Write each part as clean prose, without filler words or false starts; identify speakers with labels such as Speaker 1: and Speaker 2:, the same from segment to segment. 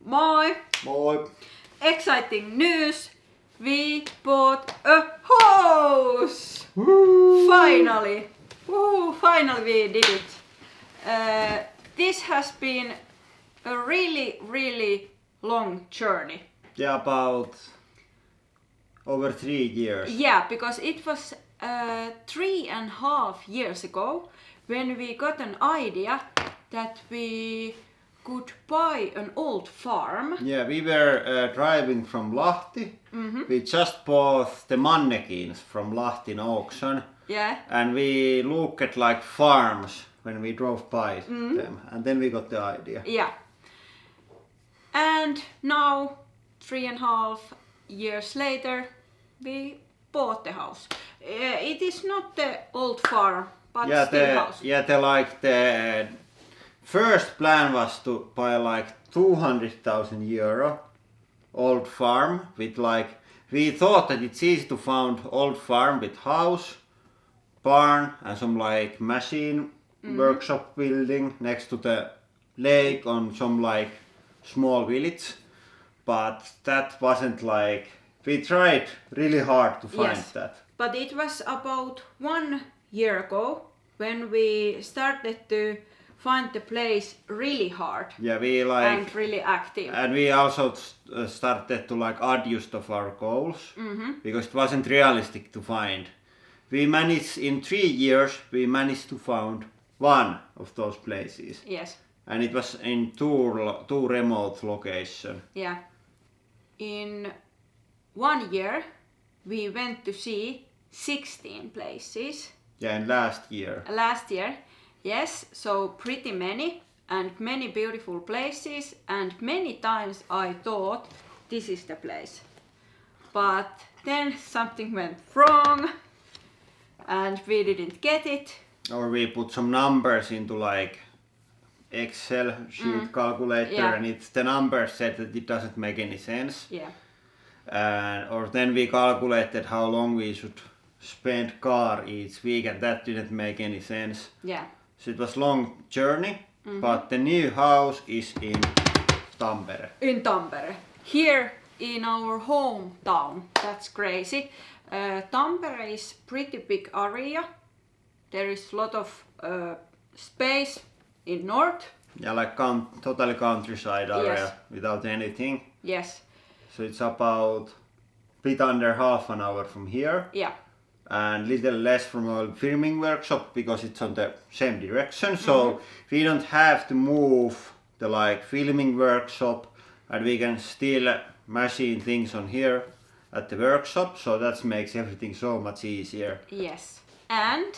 Speaker 1: Moi!
Speaker 2: Moi!
Speaker 1: Exciting news! We bought a house!
Speaker 2: Woo!
Speaker 1: Finally! Woo, finally we did it! This has been a really long journey.
Speaker 2: Yeah, about over 3 years.
Speaker 1: Yeah, because it was 3.5 years ago when we got an idea that we could buy an old farm.
Speaker 2: Yeah, we were driving from Lahti. We just bought the mannequins from Lahti in auction.
Speaker 1: Yeah.
Speaker 2: And we looked at like farms when we drove by them. And then we got the idea.
Speaker 1: Yeah. And now, 3.5 years later, we bought the house. It is not the old farm, but still house.
Speaker 2: The first plan was to buy like 200,000 euro old farm with like, we thought that it's easy to find old farm with house, barn and some like machine workshop building next to the lake on some like small village, but that wasn't like, we tried really hard to find that.
Speaker 1: But it was about 1 year ago when we started to find the place really hard.
Speaker 2: Yeah, we like
Speaker 1: and really active.
Speaker 2: And we also started to like adjust of our goals because it wasn't realistic to find. We managed in 3 years. We managed to find one of those places.
Speaker 1: Yes.
Speaker 2: And it was in two remote location.
Speaker 1: Yeah. In 1 year, we went to see 16 places.
Speaker 2: Yeah, and last year.
Speaker 1: Last year, yes. So pretty many and many beautiful places. And many times I thought this is the place. But then something went wrong, and we didn't get it.
Speaker 2: Or we put some numbers into like Excel sheet calculator, and the numbers said that it doesn't make any sense.
Speaker 1: Yeah.
Speaker 2: Or then we calculated how long we should spend car each week, and that didn't make any sense.
Speaker 1: Yeah.
Speaker 2: So it was long journey, but the new house is in Tampere.
Speaker 1: In Tampere. Here in our hometown. That's crazy. Tampere is pretty big area. There is a lot of space in north.
Speaker 2: Yeah, like totally countryside area without anything.
Speaker 1: Yes.
Speaker 2: So it's about a bit under half an hour from here.
Speaker 1: Yeah.
Speaker 2: And little less from our filming workshop because it's on the same direction. So we don't have to move the like filming workshop, and we can still machine things on here at the workshop. So that makes everything so much easier.
Speaker 1: Yes. And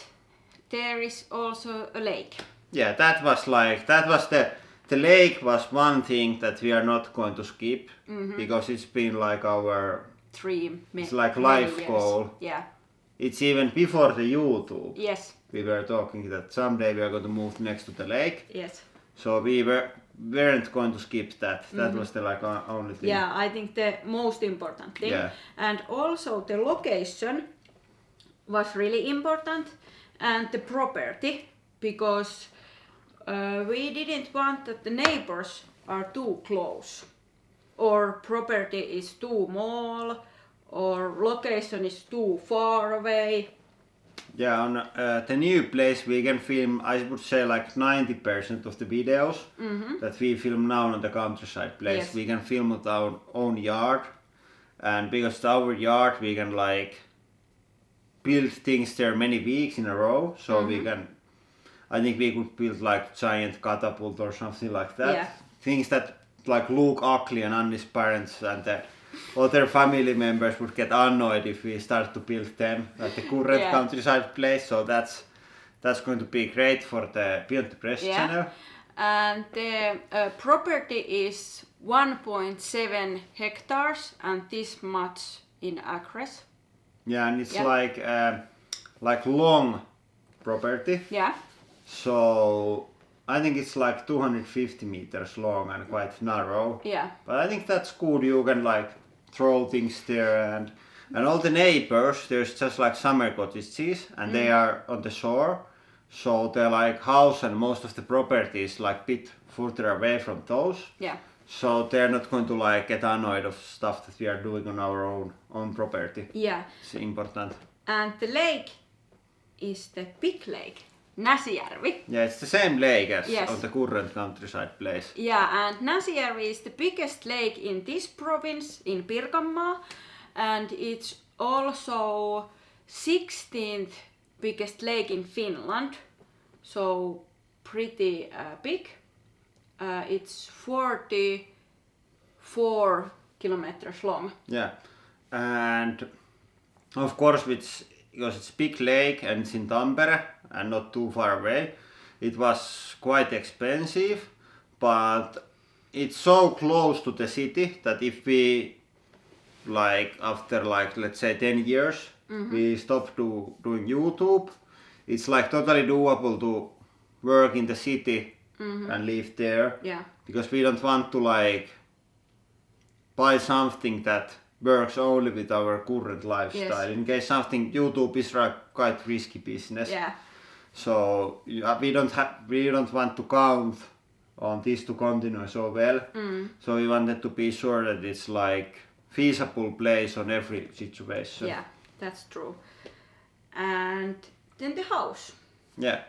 Speaker 1: there is also a lake.
Speaker 2: Yeah, that was the lake was one thing that we are not going to skip because it's been like our it's like life
Speaker 1: years.
Speaker 2: goal.
Speaker 1: Yeah.
Speaker 2: It's even before the YouTube.
Speaker 1: Yes.
Speaker 2: We were talking that someday we are going to move next to the lake.
Speaker 1: Yes.
Speaker 2: So we weren't going to skip that. That was the like only thing.
Speaker 1: Yeah, I think the most important thing.
Speaker 2: Yeah.
Speaker 1: And also the location was really important, and the property, because we didn't want that the neighbors are too close, or property is too small, or location is too far away.
Speaker 2: Yeah, on the new place we can film, I would say like 90% of the videos that we film now on the countryside place.
Speaker 1: Yes.
Speaker 2: We can film at our own yard, and because it's our yard we can like build things there many weeks in a row. So we can, I think we could build like giant catapult or something like that.
Speaker 1: Yeah.
Speaker 2: Things that like look ugly, and Anni's parents and the other family members would get annoyed if we start to build them at the current countryside place. So that's going to be great for the Beyond the Press channel.
Speaker 1: And the property is 1.7 hectares and this much in acres.
Speaker 2: Yeah, and it's like long property.
Speaker 1: Yeah.
Speaker 2: So I think it's like 250 meters long and quite narrow.
Speaker 1: Yeah.
Speaker 2: But I think that's good. You can like throw things there, and all the neighbors, there's just like summer cottages, and they are on the shore. So they're like house, and most of the property is like bit further away from those.
Speaker 1: Yeah.
Speaker 2: So they're not going to like get annoyed of stuff that we are doing on our own property.
Speaker 1: Yeah.
Speaker 2: It's important.
Speaker 1: And the lake is the big lake, Näsijärvi.
Speaker 2: Yeah, it's the same lake as
Speaker 1: Yes.
Speaker 2: on the current countryside place.
Speaker 1: Yeah, and Näsijärvi is the biggest lake in this province, in Pirkanmaa, and it's also 16th biggest lake in Finland, so pretty big. It's 44 kilometers long.
Speaker 2: Yeah, and of course, because it's big lake and it's in Tampere and not too far away, it was quite expensive, but it's so close to the city that if we after let's say 10 years we stop doing YouTube, it's like totally doable to work in the city and live there.
Speaker 1: Yeah.
Speaker 2: Because we don't want to buy something that works only with our current lifestyle.
Speaker 1: Yes.
Speaker 2: In case something, YouTube is quite risky business.
Speaker 1: Yeah.
Speaker 2: So we don't want to count on this to continue so well. So we wanted to be sure that it's feasible place on every situation.
Speaker 1: Yeah, that's true. And then the house.
Speaker 2: Yeah.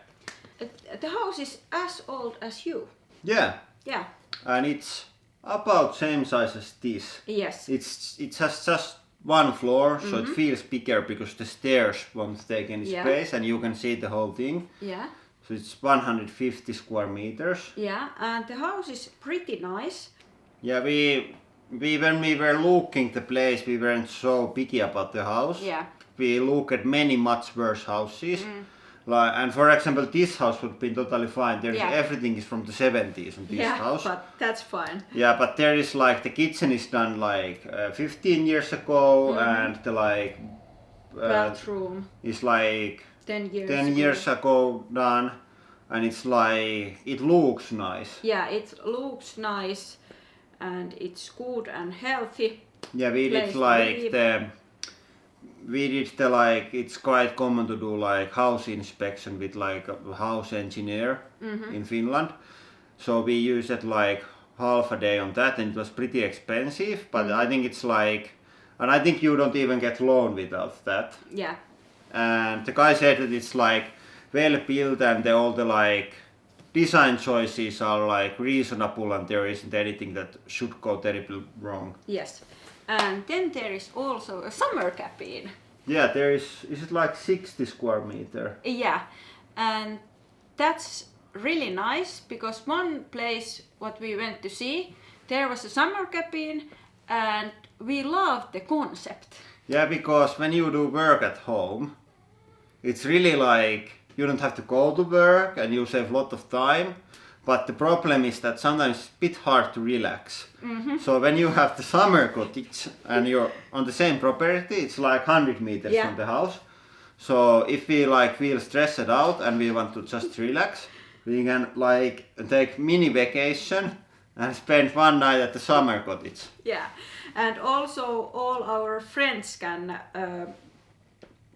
Speaker 1: The house is as old as you.
Speaker 2: Yeah.
Speaker 1: Yeah.
Speaker 2: And it's about same size as this.
Speaker 1: Yes.
Speaker 2: It has just one floor, so it feels bigger because the stairs won't take any space and you can see the whole thing.
Speaker 1: Yeah.
Speaker 2: So it's 150 square meters.
Speaker 1: Yeah, and the house is pretty nice.
Speaker 2: Yeah, we when we were looking the place, we weren't so picky about the house.
Speaker 1: Yeah.
Speaker 2: We looked at many much worse houses. And for example, this house would be totally fine. Everything is from the 70s in this house.
Speaker 1: Yeah, but that's fine.
Speaker 2: Yeah, but there is the kitchen is done 15 years ago, and the
Speaker 1: Bathroom
Speaker 2: is
Speaker 1: 10 years
Speaker 2: 10 years ago done, and it's it looks nice.
Speaker 1: Yeah, it looks nice and it's good and healthy.
Speaker 2: Yeah, we did it's quite common to do house inspection with a house engineer in Finland. So we used half a day on that, and it was pretty expensive, but I think it's and I think you don't even get loan without that.
Speaker 1: Yeah.
Speaker 2: And the guy said that it's well built and all the design choices are reasonable and there isn't anything that should go terribly wrong.
Speaker 1: Yes. And then there is also a summer cabin.
Speaker 2: Yeah, there is it 60 square meter?
Speaker 1: Yeah, and that's really nice because one place what we went to see, there was a summer cabin and we loved the concept.
Speaker 2: Yeah, because when you do work at home, it's really you don't have to go to work and you save a lot of time. But the problem is that sometimes it's a bit hard to relax. So when you have the summer cottage and you're on the same property, it's 100 meters from the house. So if we feel stressed out and we want to just relax, we can take mini vacation and spend one night at the summer cottage.
Speaker 1: Yeah, and also all our friends can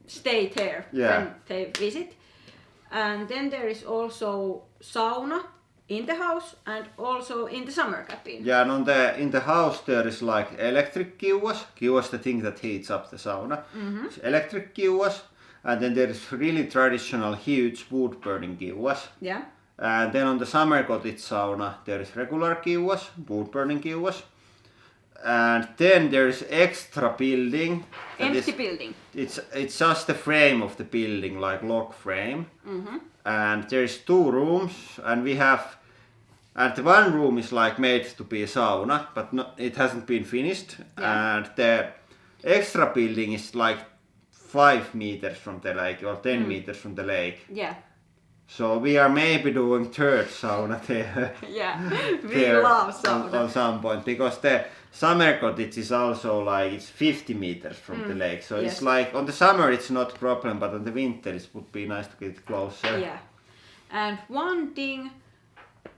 Speaker 1: stay there when they visit. And then there is also sauna in the house and also in the summer cabin.
Speaker 2: Yeah, and in the house there is electric kiuas. Kiuas the thing that heats up the sauna. It's electric kiuas, and then there is really traditional huge wood burning kiuas.
Speaker 1: Yeah.
Speaker 2: And then on the summer cottage sauna there is regular kiuas, wood burning kiuas. And then there is extra building.
Speaker 1: Empty building.
Speaker 2: It's just the frame of the building, log frame. And there is 2 rooms, and we have. And the one room is made to be a sauna, but it hasn't been finished.
Speaker 1: Yeah.
Speaker 2: And the extra building is 5 meters from the lake or 10 meters from the lake.
Speaker 1: Yeah.
Speaker 2: So we are maybe doing third sauna there.
Speaker 1: Yeah, we love sauna.
Speaker 2: On some point, because the summer cottage is also it's 50 meters from the lake. So it's on the summer it's not a problem, but on the winter it would be nice to get closer.
Speaker 1: Yeah. And one thing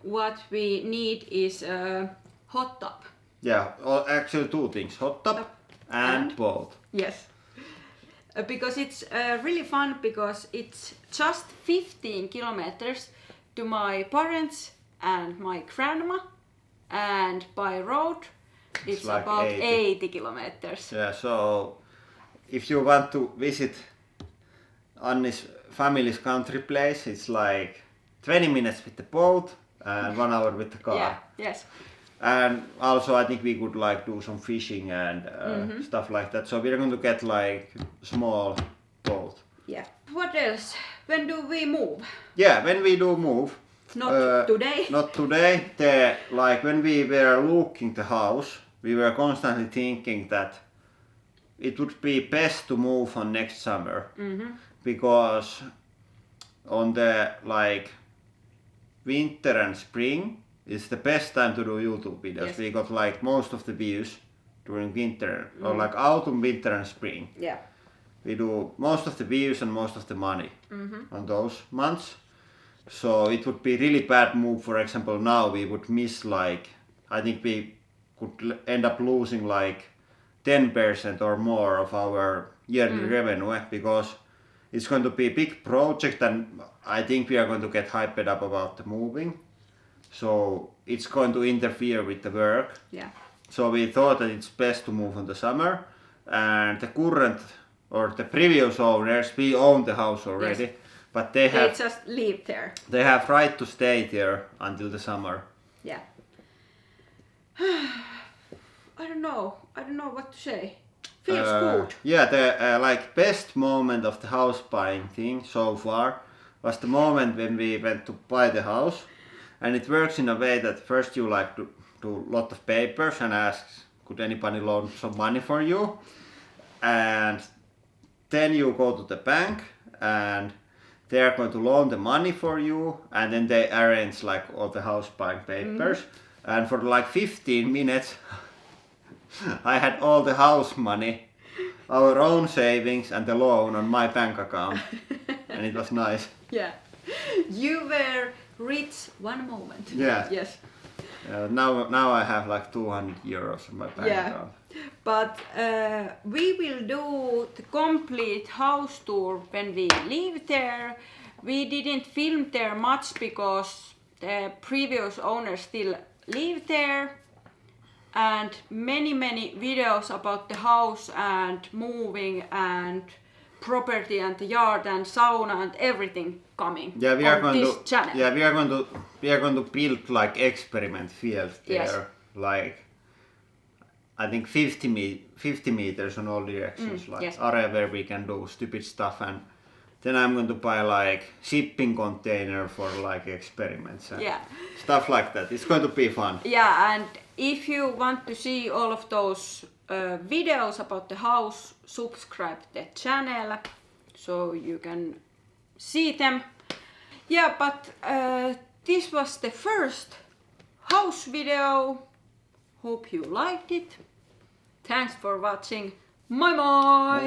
Speaker 1: what we need is a hot tub.
Speaker 2: Yeah, actually 2 things, hot tub and boat.
Speaker 1: Yes. Because it's really fun because it's just 15 kilometers to my parents and my grandma and by road it's
Speaker 2: like
Speaker 1: about
Speaker 2: 80.
Speaker 1: 80 kilometers.
Speaker 2: Yeah, so if you want to visit Anni's family's country place, it's like 20 minutes with the boat and 1 hour with the car.
Speaker 1: Yeah, yes.
Speaker 2: And also I think we could like do some fishing and stuff like that. So we're going to get like small boat.
Speaker 1: Yeah. What else? When do we move?
Speaker 2: Yeah, when we do move.
Speaker 1: Not today.
Speaker 2: Not today. Like when we were looking the house, we were constantly thinking that it would be best to move on next summer. Because on the like winter and spring is the best time to do YouTube videos.
Speaker 1: Yes.
Speaker 2: We got like most of the views during winter or like autumn, winter and spring.
Speaker 1: Yeah.
Speaker 2: We do most of the views and most of the money on those months. So it would be really bad move. For example, now we would miss like, I think we could end up losing like 10% or more of our yearly revenue because it's going to be a big project and I think we are going to get hyped up about the moving. So it's going to interfere with the work.
Speaker 1: Yeah.
Speaker 2: So we thought that it's best to move in the summer, and the current or the previous owners, we own the house already, but they
Speaker 1: just live there.
Speaker 2: They have right to stay there until the summer.
Speaker 1: Yeah. I don't know what to say. Feels good.
Speaker 2: Yeah, the like best moment of the house buying thing so far was the moment when we went to buy the house, and it works in a way that first you like to do a lot of papers and ask could anybody loan some money for you, and then you go to the bank and they are going to loan the money for you, and then they arrange like all the house buying papers, and for like 15 minutes I had all the house money, our own savings and the loan on my bank account, and it was nice.
Speaker 1: Yeah. You were rich one moment.
Speaker 2: Yeah.
Speaker 1: Yes.
Speaker 2: Now I have like 200 euros in my bank account.
Speaker 1: But we will do the complete house tour when we live there. We didn't film there much because the previous owners still live there, and many videos about the house and moving and property and the yard and sauna and everything coming
Speaker 2: Yeah, we are
Speaker 1: on
Speaker 2: going
Speaker 1: this
Speaker 2: to
Speaker 1: channel.
Speaker 2: Yeah, we are going to build like experiment field there.
Speaker 1: Yes.
Speaker 2: Like I think 50 meters on all directions, like
Speaker 1: yes.
Speaker 2: area where we can do stupid stuff, and then I'm going to buy like shipping container for like experiments and stuff like that. It's going to be fun.
Speaker 1: Yeah, and if you want to see all of those videos about the house, subscribe to the channel so you can see them. Yeah, but this was the first house video. Hope you liked it. Thanks for watching. Moi moi!